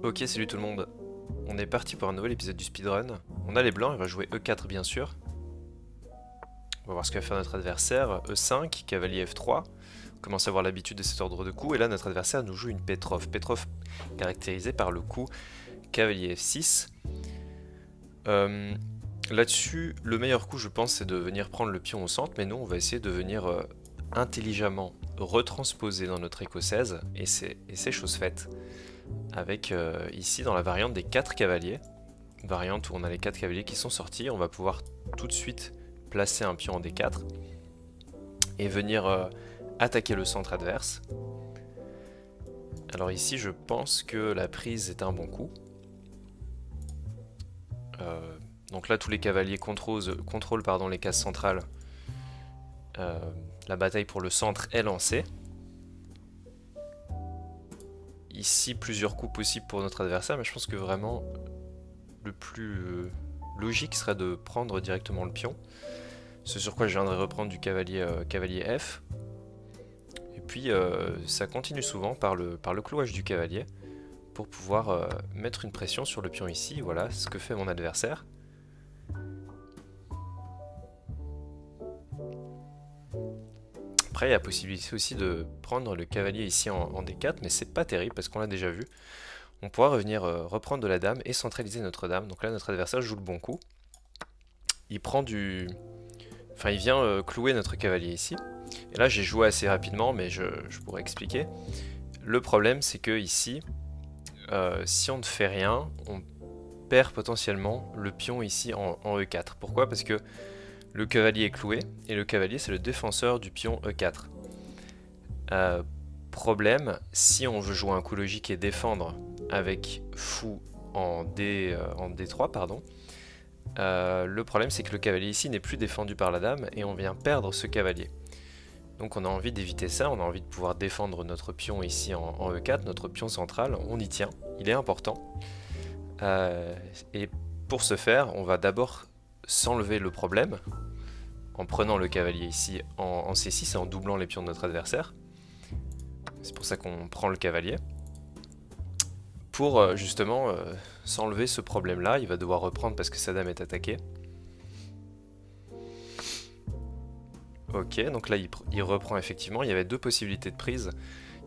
Ok, salut tout le monde. On est parti pour un nouvel épisode du speedrun. On a les blancs, il va jouer E4 bien sûr. On va voir ce que va faire notre adversaire. E5, cavalier F3. On commence à avoir l'habitude de cet ordre de coups. Et là, notre adversaire nous joue une Petrov. Petrov caractérisée par le coup cavalier F6. Euh, Là-dessus, le meilleur coup, je pense, c'est de venir prendre le pion au centre. Mais nous, on va essayer de venir intelligemment retransposer dans notre écossaise. Et c'est chose faite. Avec ici dans la variante des 4 cavaliers, variante où on a les 4 cavaliers qui sont sortis, on va pouvoir tout de suite placer un pion en D4 et venir attaquer le centre adverse. Alors ici je pense que la prise est un bon coup. Donc là tous les cavaliers contrôlent les cases centrales. La bataille pour le centre est lancée. Ici plusieurs coups possibles pour notre adversaire, mais je pense que vraiment le plus logique serait de prendre directement le pion. Ce sur quoi je viendrai reprendre du cavalier F. Et puis ça continue souvent par le clouage du cavalier pour pouvoir mettre une pression sur le pion ici. Voilà ce que fait mon adversaire. Après il y a la possibilité aussi de prendre le cavalier ici en D4, mais c'est pas terrible parce qu'on l'a déjà vu. On pourra revenir reprendre de la dame et centraliser notre dame. Donc là notre adversaire joue le bon coup. Il prend du... Enfin il vient clouer notre cavalier ici. Et là j'ai joué assez rapidement mais je pourrais expliquer. Le problème c'est que ici, si on ne fait rien, on perd potentiellement le pion ici en E4. Pourquoi? Parce que le cavalier est cloué et le cavalier c'est le défenseur du pion E4. Problème, si on veut jouer un coup logique et défendre avec fou en D3, pardon, le problème c'est que le cavalier ici n'est plus défendu par la dame et on vient perdre ce cavalier. Donc on a envie d'éviter ça, on a envie de pouvoir défendre notre pion ici en E4, notre pion central, on y tient, il est important. Et pour ce faire, on va d'abord s'enlever le problème en prenant le cavalier ici en C6 et en doublant les pions de notre adversaire. C'est pour ça qu'on prend le cavalier. Pour justement s'enlever ce problème-là, il va devoir reprendre parce que sa dame est attaquée. Ok, donc là il reprend effectivement, il y avait deux possibilités de prise.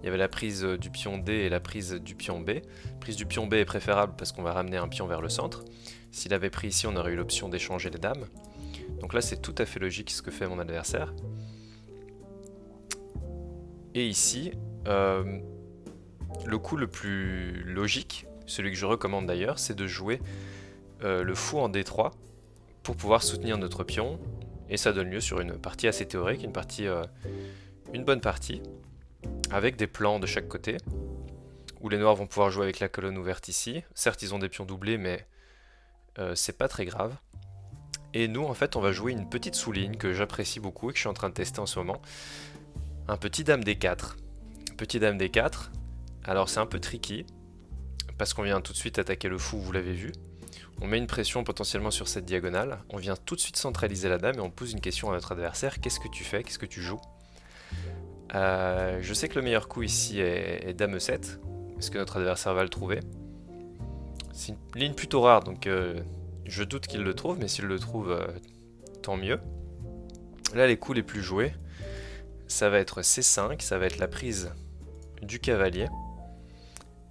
Il y avait la prise du pion D et la prise du pion B. La prise du pion B est préférable parce qu'on va ramener un pion vers le centre. S'il avait pris ici, on aurait eu l'option d'échanger les dames. Donc là c'est tout à fait logique ce que fait mon adversaire. Et ici, le coup le plus logique, celui que je recommande d'ailleurs, c'est de jouer le fou en D3 pour pouvoir soutenir notre pion. Et ça donne lieu sur une partie assez théorique, une bonne partie, avec des plans de chaque côté, où les noirs vont pouvoir jouer avec la colonne ouverte ici. Certes, ils ont des pions doublés, mais c'est pas très grave. Et nous, en fait, on va jouer une petite sous-ligne que j'apprécie beaucoup et que je suis en train de tester en ce moment. Un petit dame D4. Petit dame D4. Alors, c'est un peu tricky, parce qu'on vient tout de suite attaquer le fou, vous l'avez vu. On met une pression potentiellement sur cette diagonale. On vient tout de suite centraliser la dame et on pose une question à notre adversaire. Qu'est-ce que tu fais? Qu'est-ce que tu joues? Je sais que le meilleur coup ici est dame E7. Est-ce que notre adversaire va le trouver? C'est une ligne plutôt rare, donc je doute qu'il le trouve, mais s'il le trouve, tant mieux. Là, les coups les plus joués, ça va être C5, ça va être la prise du cavalier,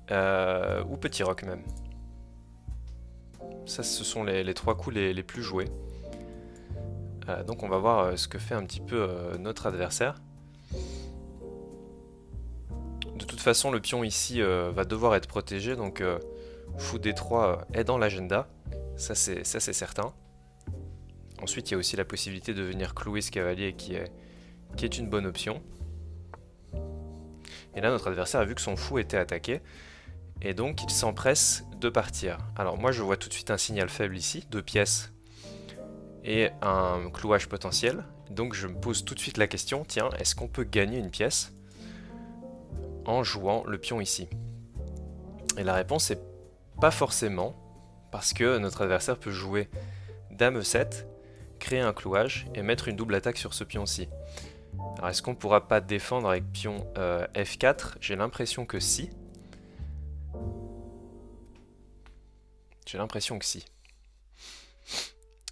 ou petit roc même. Ça, ce sont les trois coups les plus joués. Donc on va voir ce que fait un petit peu notre adversaire. De toute façon, le pion ici va devoir être protégé, donc fou D3 est dans l'agenda, ça c'est certain. Ensuite, il y a aussi la possibilité de venir clouer ce cavalier qui est une bonne option. Et là, notre adversaire a vu que son fou était attaqué, et donc il s'empresse de partir. Alors moi, je vois tout de suite un signal faible ici, 2 pièces et un clouage potentiel. Donc je me pose tout de suite la question, tiens, est-ce qu'on peut gagner une pièce en jouant le pion ici? Et la réponse est pas forcément, parce que notre adversaire peut jouer dame E7, créer un clouage et mettre une double attaque sur ce pion-ci. Alors est-ce qu'on pourra pas défendre avec pion F4? J'ai l'impression que si. J'ai l'impression que si.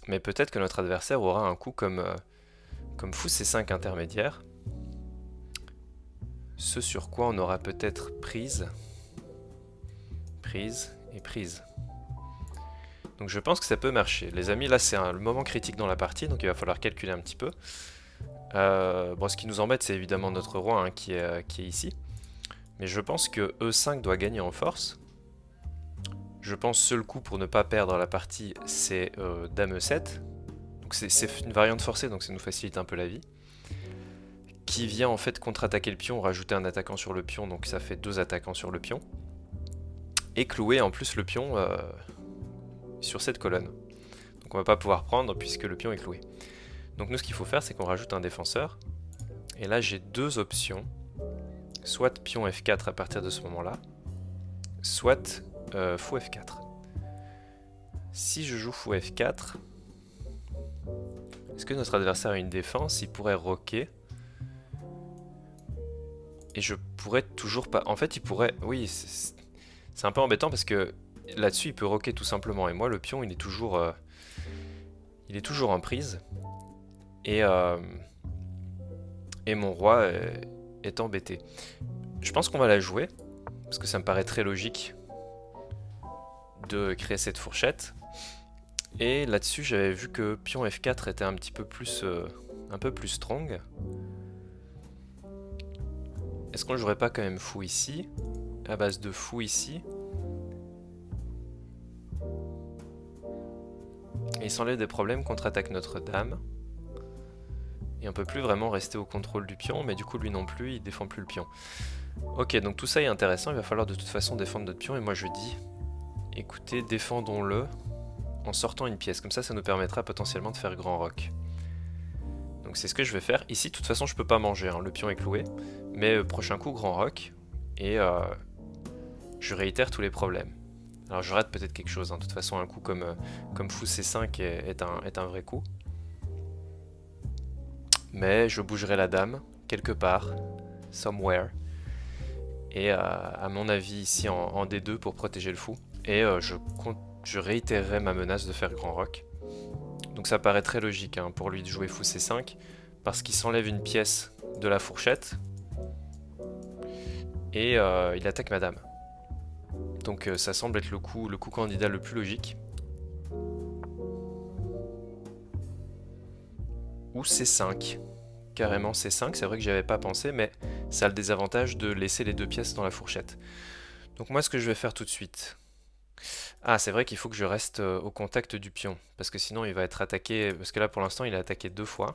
Mais peut-être que notre adversaire aura un coup comme fou C5 intermédiaire. Ce sur quoi on aura peut-être prise, prise et prise. Donc je pense que ça peut marcher. Les amis, là c'est le moment critique dans la partie, donc il va falloir calculer un petit peu. Bon, ce qui nous embête, c'est évidemment notre roi hein, qui est ici. Mais je pense que E5 doit gagner en force. Je pense seul coup pour ne pas perdre la partie, c'est Dame E7. Donc c'est une variante forcée, donc ça nous facilite un peu la vie. Qui vient en fait contre-attaquer le pion, rajouter un attaquant sur le pion, donc ça fait 2 attaquants sur le pion. Et clouer en plus le pion sur cette colonne. Donc on va pas pouvoir prendre puisque le pion est cloué. Donc nous ce qu'il faut faire c'est qu'on rajoute un défenseur. Et là j'ai deux options. Soit pion F4 à partir de ce moment-là, soit fou F4. Si je joue fou F4, est-ce que notre adversaire a une défense? Il pourrait roquer. Et je pourrais toujours pas... En fait il pourrait... Oui, c'est un peu embêtant parce que là-dessus il peut roquer tout simplement. Et moi le pion il est toujours en prise. Et mon roi est embêté. Je pense qu'on va la jouer, parce que ça me paraît très logique de créer cette fourchette. Et là-dessus, j'avais vu que pion F4 était un peu plus strong. Est-ce qu'on ne jouerait pas quand même fou ici, à base de fou ici? Et il s'enlève des problèmes, contre-attaque notre dame. Et on peut plus vraiment rester au contrôle du pion, mais du coup lui non plus, il défend plus le pion. Ok, donc tout ça est intéressant, il va falloir de toute façon défendre notre pion, et moi je dis, écoutez, défendons-le en sortant une pièce, comme ça ça nous permettra potentiellement de faire grand roc. Donc c'est ce que je vais faire. Ici de toute façon je peux pas manger, hein, le pion est cloué, mais prochain coup grand roc, et je réitère tous les problèmes. Alors je rate peut-être quelque chose, hein. De toute façon un coup comme fou C5 est un vrai coup. Mais je bougerai la dame, quelque part, somewhere. Et à mon avis ici en D2 pour protéger le fou. Et je réitérerai ma menace de faire grand roc. Donc ça paraît très logique hein, pour lui de jouer fou C5. Parce qu'il s'enlève une pièce de la fourchette. Et il attaque ma dame. Donc ça semble être le coup candidat le plus logique. Ou C5. Carrément C5, c'est vrai que j'y avais pas pensé, mais ça a le désavantage de laisser les deux pièces dans la fourchette. Donc moi ce que je vais faire tout de suite... Ah, c'est vrai qu'il faut que je reste au contact du pion, parce que sinon il va être attaqué, parce que là pour l'instant il est attaqué 2 fois,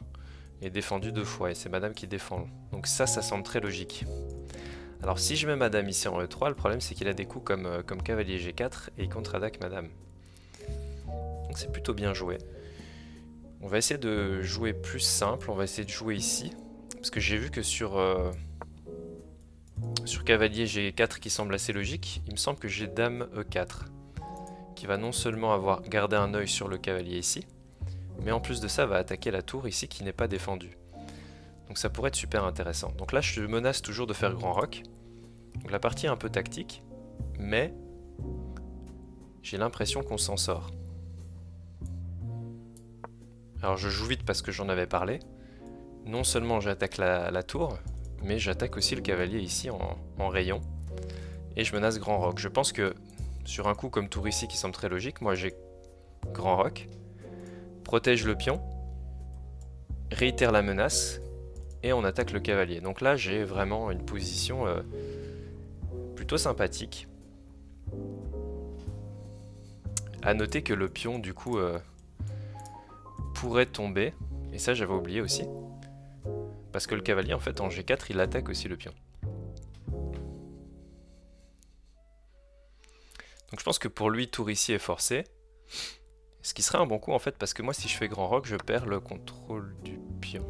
et défendu 2 fois, et c'est madame qui défend. Donc ça semble très logique. Alors si je mets madame ici en E3, le problème c'est qu'il a des coups comme cavalier G4, et il contre-attaque madame. Donc c'est plutôt bien joué. On va essayer de jouer plus simple, on va essayer de jouer ici, parce que j'ai vu que sur cavalier G4 qui semble assez logique, il me semble que j'ai dame E4, qui va non seulement avoir gardé un œil sur le cavalier ici, mais en plus de ça va attaquer la tour ici qui n'est pas défendue. Donc ça pourrait être super intéressant. Donc là je menace toujours de faire grand roc, donc la partie est un peu tactique, mais j'ai l'impression qu'on s'en sort. Alors je joue vite parce que j'en avais parlé. Non seulement j'attaque la tour, mais j'attaque aussi le cavalier ici en rayon. Et je menace grand roc. Je pense que sur un coup comme tour ici qui semble très logique, moi j'ai grand roc, protège le pion, réitère la menace, et on attaque le cavalier. Donc là j'ai vraiment une position plutôt sympathique. A noter que le pion du coup... pourrait tomber, et ça j'avais oublié aussi, parce que le cavalier en fait en G4 il attaque aussi le pion. Donc je pense que pour lui tour ici est forcé, ce qui serait un bon coup en fait parce que moi si je fais grand roc je perds le contrôle du pion.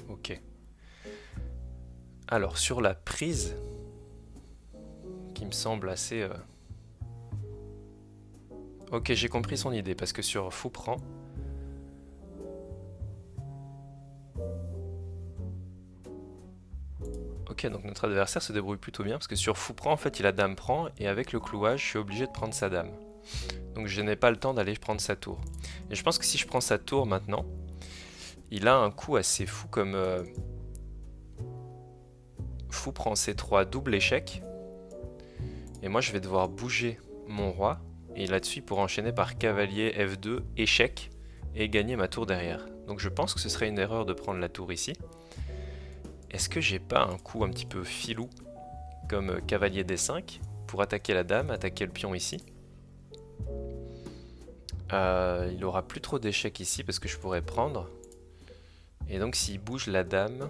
Ok. Alors sur la prise, qui me semble assez... Ok, j'ai compris son idée, parce que sur fou prend... Ok, donc notre adversaire se débrouille plutôt bien parce que sur fou prend, en fait, il a dame prend et avec le clouage, je suis obligé de prendre sa dame. Donc je n'ai pas le temps d'aller prendre sa tour. Et je pense que si je prends sa tour maintenant, il a un coup assez fou comme fou prend C3 double échec. Et moi je vais devoir bouger mon roi. Et là-dessus il pourra enchaîner par cavalier F2 échec et gagner ma tour derrière. Donc je pense que ce serait une erreur de prendre la tour ici. Est-ce que j'ai pas un coup un petit peu filou comme cavalier D5 pour attaquer la dame, attaquer le pion ici? Il aura plus trop d'échecs ici parce que je pourrais prendre. Et donc s'il bouge la dame,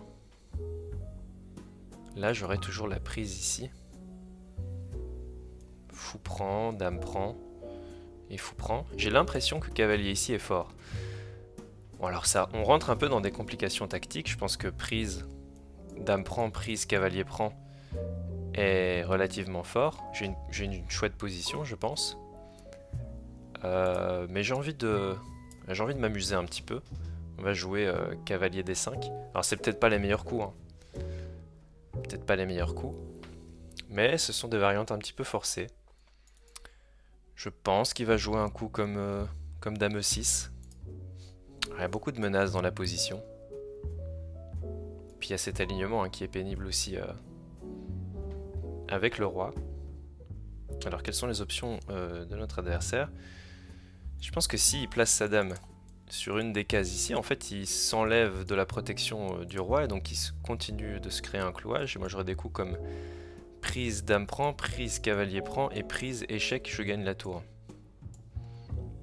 là j'aurai toujours la prise ici. Fou prend, dame prend et fou prend. J'ai l'impression que cavalier ici est fort. Bon alors ça, on rentre un peu dans des complications tactiques. Je pense que prise, dame prend, prise, cavalier prend est relativement fort. J'ai une chouette position je pense. Mais j'ai envie de m'amuser un petit peu. On va jouer cavalier D5. Alors c'est peut-être pas les meilleurs coups, hein. Peut-être pas les meilleurs coups. Mais ce sont des variantes un petit peu forcées. Je pense qu'il va jouer un coup comme dame E6. Il y a beaucoup de menaces dans la position. Puis il y a cet alignement hein, qui est pénible aussi avec le roi. Alors quelles sont les options de notre adversaire? Je pense que s'il place sa dame sur une des cases ici, en fait il s'enlève de la protection du roi et donc il continue de se créer un clouage. Et moi j'aurais des coups comme prise dame prend, prise cavalier prend et prise échec, je gagne la tour.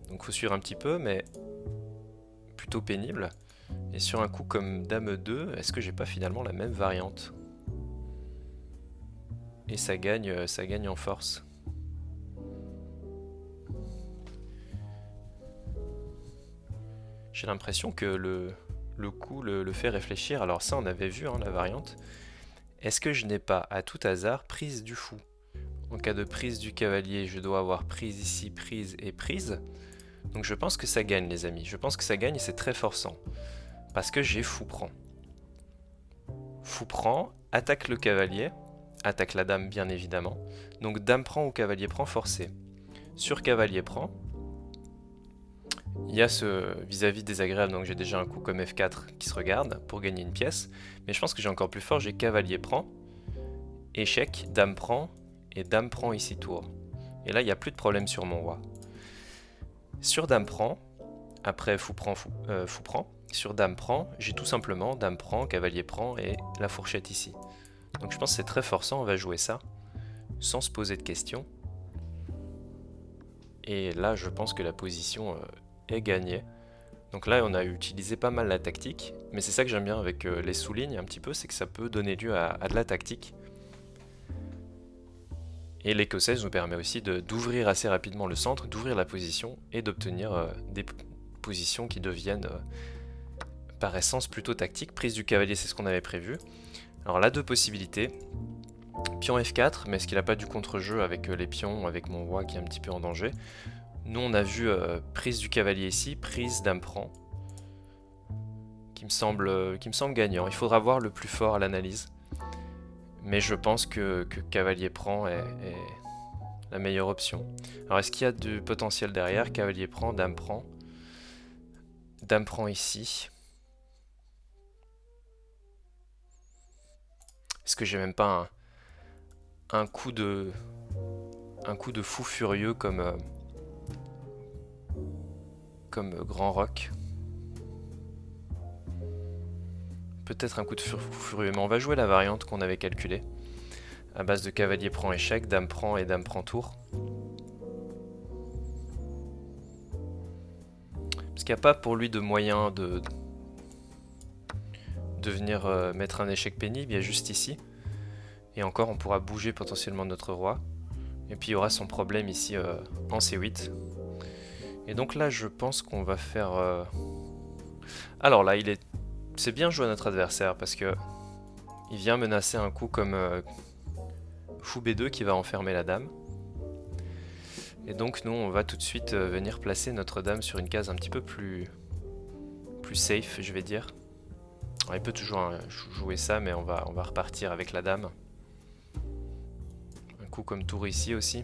Donc faut suivre un petit peu mais plutôt pénible. Et sur un coup comme dame 2, est-ce que j'ai pas finalement la même variante? Et ça gagne en force. J'ai l'impression que le coup le fait réfléchir. Alors ça on avait vu hein, la variante. Est-ce que je n'ai pas à tout hasard prise du fou? En cas de prise du cavalier, je dois avoir prise ici, prise et prise. Donc je pense que ça gagne les amis. Je pense que ça gagne et c'est très forçant. Parce que j'ai fou prend. Fou prend, attaque le cavalier, attaque la dame bien évidemment. Donc dame prend ou cavalier prend forcé. Sur cavalier prend, il y a ce vis-à-vis désagréable, donc j'ai déjà un coup comme F4 qui se regarde pour gagner une pièce. Mais je pense que j'ai encore plus fort, j'ai cavalier prend, échec, dame prend, et dame prend ici tour. Et là il n'y a plus de problème sur mon roi. Sur dame prend, après fou prend, fou prend, sur dame prend, j'ai tout simplement dame prend, cavalier prend et la fourchette ici. Donc je pense que c'est très forçant, on va jouer ça sans se poser de questions. Et là je pense que la position est gagnée. Donc là on a utilisé pas mal la tactique, mais c'est ça que j'aime bien avec les sous-lignes un petit peu, c'est que ça peut donner lieu à de la tactique. Et l'écossaise nous permet aussi d'ouvrir assez rapidement le centre, d'ouvrir la position et d'obtenir des positions qui deviennent par essence plutôt tactiques. Prise du cavalier, c'est ce qu'on avait prévu. Alors là, deux possibilités. Pion F4, mais est-ce qu'il n'a pas du contre-jeu avec les pions, avec mon roi qui est un petit peu en danger? Nous, on a vu prise du cavalier ici, prise dame prend, qui me semble gagnant. Il faudra voir le plus fort à l'analyse. Mais je pense que cavalier prend est la meilleure option. Alors est-ce qu'il y a du potentiel derrière? Cavalier prend, dame prend. Dame prend ici. Est-ce que j'ai même pas un coup de fou furieux comme grand roc? Peut-être un coup de fou furieux, mais on va jouer la variante qu'on avait calculée. À base de cavalier prend échec, dame prend et dame prend tour. Parce qu'il n'y a pas pour lui de moyen de venir mettre un échec pénible, il y a juste ici. Et encore on pourra bouger potentiellement notre roi. Et puis il y aura son problème ici en C8. Et donc là je pense qu'on va faire... Alors là c'est bien joué à notre adversaire parce que il vient menacer un coup comme fou B2 qui va enfermer la dame. Et donc nous on va tout de suite venir placer notre dame sur une case un petit peu plus safe je vais dire. Alors, il peut toujours jouer ça, mais on va repartir avec la dame. Un coup comme tour ici aussi.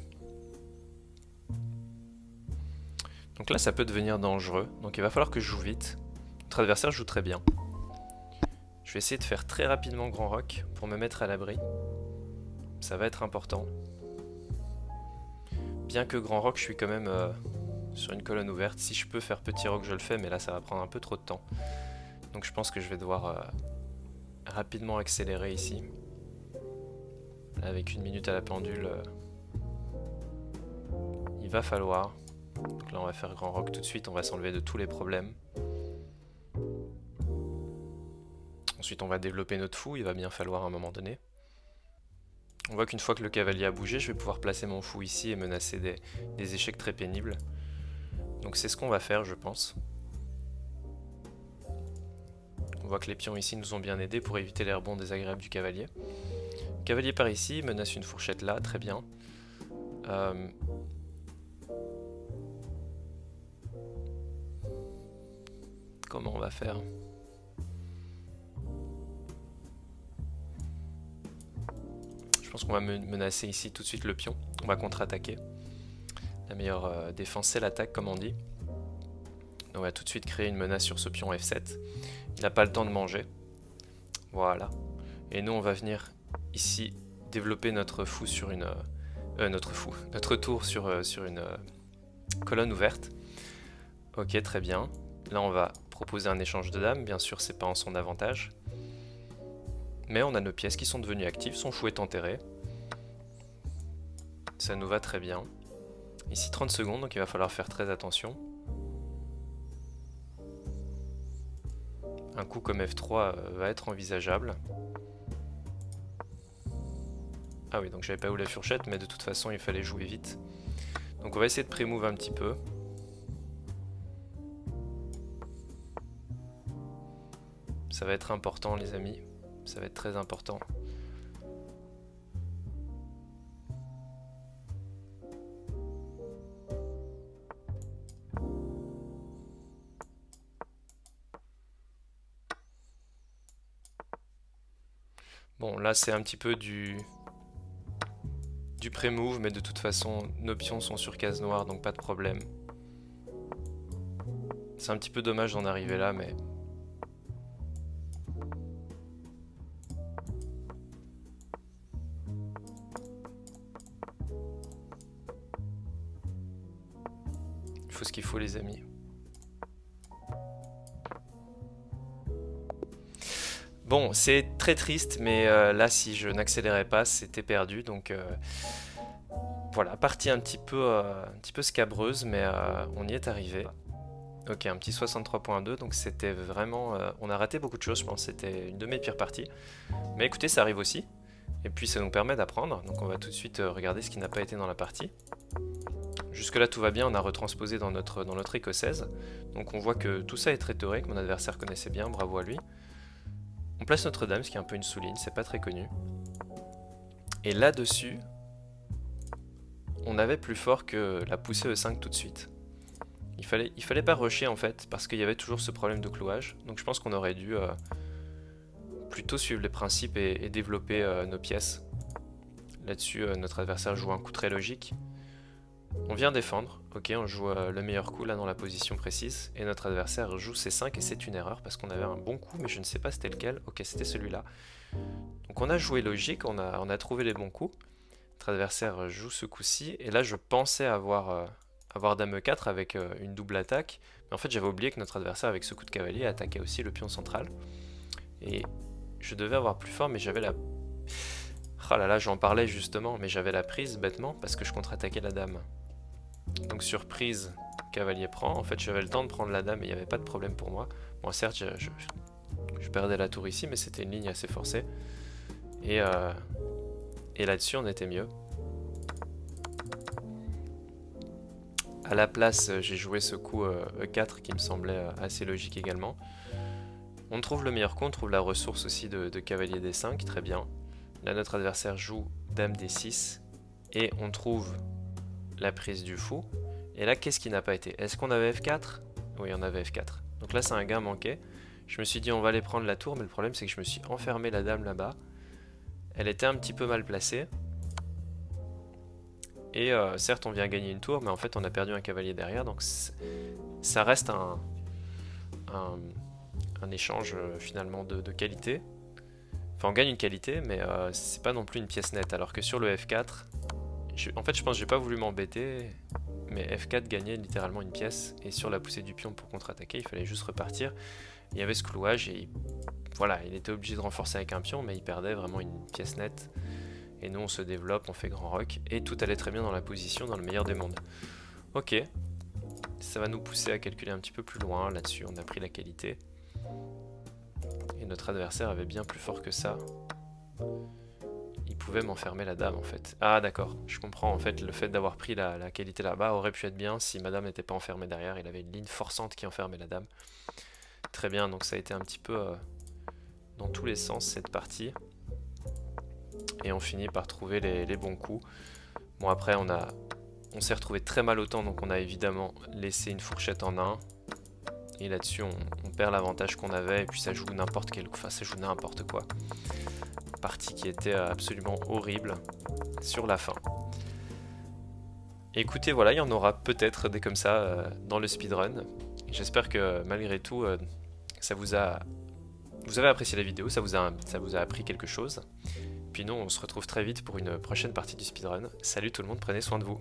Donc là, ça peut devenir dangereux. Donc il va falloir que je joue vite. Notre adversaire joue très bien. Je vais essayer de faire très rapidement grand roc pour me mettre à l'abri. Ça va être important. Bien que grand roc, je suis quand même sur une colonne ouverte. Si je peux faire petit roc, je le fais, mais là, ça va prendre un peu trop de temps. Donc je pense que je vais devoir rapidement accélérer ici. Là, avec 1 minute à la pendule, il va falloir. Donc là, on va faire grand roc tout de suite. On va s'enlever de tous les problèmes. Ensuite, on va développer notre fou. Il va bien falloir à un moment donné. On voit qu'une fois que le cavalier a bougé, je vais pouvoir placer mon fou ici et menacer des échecs très pénibles. Donc c'est ce qu'on va faire, je pense. On voit que les pions ici nous ont bien aidés pour éviter les rebonds désagréables du cavalier. Cavalier par ici, menace une fourchette là, très bien. Comment on va faire ? Je pense qu'on va menacer ici tout de suite le pion. On va contre-attaquer. La meilleure défense, c'est l'attaque, comme on dit. On va tout de suite créer une menace sur ce pion F7. Il n'a pas le temps de manger. Voilà. Et nous, on va venir ici développer notre fou sur une... notre tour sur une colonne ouverte. Ok, très bien. Là, on va proposer un échange de dames. Bien sûr, c'est pas en son avantage. Mais on a nos pièces qui sont devenues actives. Son fou est enterré. Ça nous va très bien. Ici 30 secondes, donc il va falloir faire très attention. Un coup comme F3 va être envisageable. Ah oui, donc j'avais pas eu la fourchette, mais de toute façon il fallait jouer vite. Donc on va essayer de pré-move un petit peu. Ça va être important les amis, ça va être très important. Bon, là c'est un petit peu du pré-move, mais de toute façon nos pions sont sur case noire, donc pas de problème. C'est un petit peu dommage d'en arriver là, mais... il faut ce qu'il faut les amis. Bon, c'est très triste, mais là, si je n'accélérais pas, c'était perdu. Donc voilà, partie un petit peu scabreuse, mais on y est arrivé. Ok, un petit 63.2, donc c'était vraiment... on a raté beaucoup de choses, je pense. C'était une de mes pires parties. Mais écoutez, ça arrive aussi. Et puis ça nous permet d'apprendre. Donc on va tout de suite regarder ce qui n'a pas été dans la partie. Jusque là tout va bien, on a retransposé dans notre écossaise. Donc on voit que tout ça est très toré, que mon adversaire connaissait bien, bravo à lui. On place Notre-Dame, ce qui est un peu une souligne, c'est pas très connu. Et là-dessus, on avait plus fort que la poussée E5 tout de suite. Il fallait pas rusher en fait, parce qu'il y avait toujours ce problème de clouage. Donc je pense qu'on aurait dû plutôt suivre les principes et développer nos pièces. Là-dessus, notre adversaire joue un coup très logique. On vient défendre, ok, on joue le meilleur coup là dans la position précise, et notre adversaire joue C5 et c'est une erreur parce qu'on avait un bon coup, mais je ne sais pas c'était lequel, ok c'était celui-là. Donc on a joué logique, on a trouvé les bons coups, notre adversaire joue ce coup-ci, et là je pensais avoir Dame E4 avec une double attaque, mais en fait j'avais oublié que notre adversaire avec ce coup de cavalier attaquait aussi le pion central, et je devais avoir plus fort, mais j'avais la... oh là là, j'en parlais justement, mais j'avais la prise bêtement parce que je contre-attaquais la dame. Donc surprise, cavalier prend. En fait, j'avais le temps de prendre la dame et il n'y avait pas de problème pour moi. Bon, certes, je perdais la tour ici, mais c'était une ligne assez forcée. Et là-dessus, on était mieux. À la place, j'ai joué ce coup E4 qui me semblait assez logique également. On trouve le meilleur coup, on trouve la ressource aussi de cavalier D5, très bien. Là, notre adversaire joue dame D6 et on trouve la prise du fou. Et là, qu'est-ce qui n'a pas été? Est-ce qu'on avait F4? Oui, on avait F4. Donc là, c'est un gain manqué. Je me suis dit on va aller prendre la tour, mais le problème c'est que je me suis enfermé la dame là-bas. Elle était un petit peu mal placée. Et certes on vient gagner une tour, mais en fait on a perdu un cavalier derrière, donc ça reste un échange finalement de qualité. Enfin on gagne une qualité, mais c'est pas non plus une pièce nette, alors que sur le F4, en fait je pense que j'ai pas voulu m'embêter, mais F4 gagnait littéralement une pièce, et sur la poussée du pion pour contre-attaquer, il fallait juste repartir. Il y avait ce clouage, et voilà, il était obligé de renforcer avec un pion, mais il perdait vraiment une pièce nette. Et nous on se développe, on fait grand rock, et tout allait très bien dans la position, dans le meilleur des mondes. Ok, ça va nous pousser à calculer un petit peu plus loin, là-dessus on a pris la qualité. Et notre adversaire avait bien plus fort que ça. Il pouvait m'enfermer la dame en fait. Ah d'accord, je comprends en fait, le fait d'avoir pris la qualité là-bas aurait pu être bien si madame n'était pas enfermée derrière, il avait une ligne forçante qui enfermait la dame. Très bien, donc ça a été un petit peu dans tous les sens cette partie. Et on finit par trouver les bons coups. Bon après on s'est retrouvé très mal au temps, donc on a évidemment laissé une fourchette en 1. Et là-dessus on perd l'avantage qu'on avait, et puis ça joue n'importe quel, enfin ça joue n'importe quoi. Partie qui était absolument horrible sur la fin. Et écoutez, voilà, il y en aura peut-être des comme ça dans le speedrun. J'espère que malgré tout, vous avez apprécié la vidéo, ça vous a appris quelque chose. Puis nous, on se retrouve très vite pour une prochaine partie du speedrun. Salut tout le monde, prenez soin de vous.